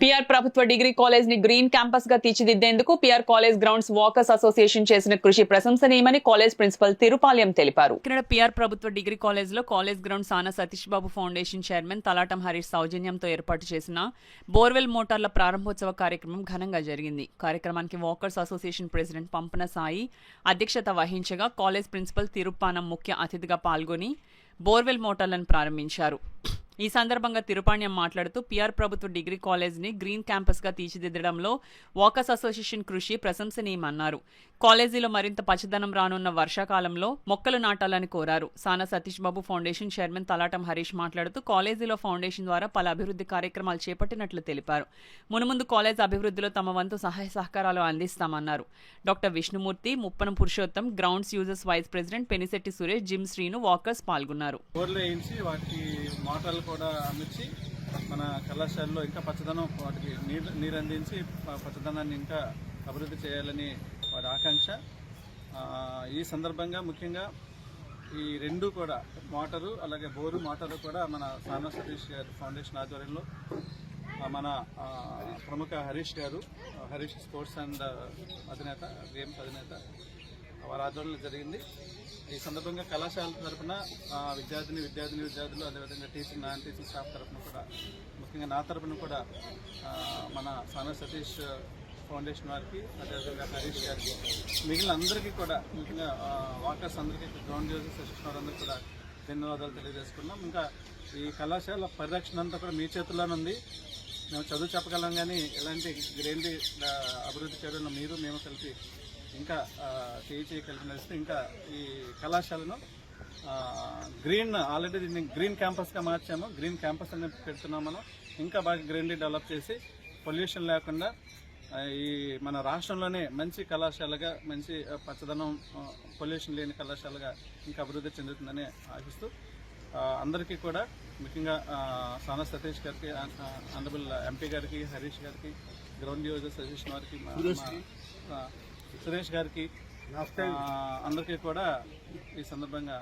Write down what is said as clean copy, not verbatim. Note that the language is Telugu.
పిఆర్ ప్రభుత్వ డిగ్రీ కాలేజ్ ని గ్రీన్ క్యాంపస్ గా తీర్చిదిద్దేందుకు PR college grounds walkers association చేసిన కృషి ప్రశంసనీయమని కాలేజ్ ప్రిన్సిపల్ తిరుపాలెం తెలిపారు. ఇక్కడ పిఆర్ ప్రభుత్వ డిగ్రీ కాలేజ్ లో కాలేజ్ గ్రౌండ్ సానా సతీష్ బాబు ఫౌండేషన్ చైర్మన్ తలాటం హరీష్ సౌజన్యంతో ఏర్పాటు చేసిన బోర్వెల్ మోటార్ల ప్రారంభోత్సవ కార్యక్రమం ఘనంగా జరిగింది. కార్యక్రమానికి walkers association president Pampana Sai అధ్యక్షత వహించగా కాలేజ్ ప్రిన్సిపల్ తిరుపానం ముఖ్య అతిథిగా పాల్గొని బోర్వెల్ మోటార్లను ప్రారంభించారు. ఈ సందర్భంగా తిరుపాణ్యం మాట్లాడుతూ పిఆర్ ప్రభుత్వ డిగ్రీ కాలేజ్ ని గ్రీన్ క్యాంపస్ గా తీర్చిదిద్దడంలో వాకర్స్ అసోసియేషన్ కృషి ప్రశంసనీయమన్నారు. కాలేజీలో మరింత పచ్చదనం రానున్న వర్షాకాలంలో మొక్కలు నాటాలని కోరారు. సానా సతీష్ బాబు ఫౌండేషన్ చైర్మన్ తలాటం హరీష్ మాట్లాడుతూ కాలేజీలో ఫౌండేషన్ ద్వారా పలు అభివృద్ధి కార్యక్రమాలు చేపట్టినట్లు తెలిపారు. మునుముందు కాలేజ్ అభివృద్ధిలో తమ వంతు సహాయ సహకారాలు అందిస్తామన్నారు. Doctor Vishnumurthy, Muppanam Purushottam, grounds users vice president Penisetti Suresh, gym Srinu walkers పాల్గొన్నారు. కూడా అమర్చి మన కళాశాలలో ఇంకా పచ్చదనం వాటికి నీరు అందించి పచ్చదనాన్ని ఇంకా అభివృద్ధి చేయాలని వారి ఆకాంక్ష. ఈ సందర్భంగా ముఖ్యంగా ఈ రెండు కూడా మోటారు అలాగే బోరు మోటారు కూడా మన సానా సతీష్ గారు ఫౌండేషన్ ఆధ్వర్యంలో మన ప్రముఖ హరీష్ గారు, హరీష్ స్పోర్ట్స్ అండ్ అధినేత, గేమ్స్ అధినేత, వారి ఆధ్వర్యంలో జరిగింది. ఈ సందర్భంగా కళాశాల తరఫున విద్యార్థులు అదేవిధంగా నాన్ టీచింగ్ స్టాఫ్ తరఫున కూడా, ముఖ్యంగా నా తరఫున కూడా మన సానా సతీష్ ఫౌండేషన్ వారికి, అదేవిధంగా హరీష్ గారికి, మిగిలిన అందరికీ కూడా, ముఖ్యంగా వాకర్స్ అందరికీ, గ్రౌండ్ యూజర్స్ సెషన్ వారందరికీ కూడా ధన్యవాదాలు తెలియజేసుకున్నాం. ఇంకా ఈ కళాశాల పరిరక్షణ అంతా కూడా మీ చేతుల్లోనే ఉంది. మేము చదువు చెప్పగలం, కానీ ఎలాంటి గ్రీనరీ అభివృద్ధి చేయడంలో మీరు మేము కలిపి ఇంకా కలిపి నడిస్తే ఇంకా ఈ కళాశాలను ఆల్రెడీ దీన్ని గ్రీన్ క్యాంపస్గా మార్చాము. గ్రీన్ క్యాంపస్ అనేది పెడుతున్నాం. మనం ఇంకా బాగా గ్రీనరీ డెవలప్ చేసి పొల్యూషన్ లేకుండా ఈ మన రాష్ట్రంలోనే మంచి కళాశాలగా, మంచి పచ్చదనం, పొల్యూషన్ లేని కళాశాలగా ఇంకా అభివృద్ధి చెందుతుందని ఆశిస్తూ అందరికీ కూడా, ముఖ్యంగా సానా సతీష్ గారికి, ఆనరబుల్ ఎంపీ గారికి, హరీష్ గారికి, గ్రౌండ్ యూజర్స్ అసోసియేషన్ వారికి, సురేష్ గారికి, అందరికీ కూడా ఈ సందర్భంగా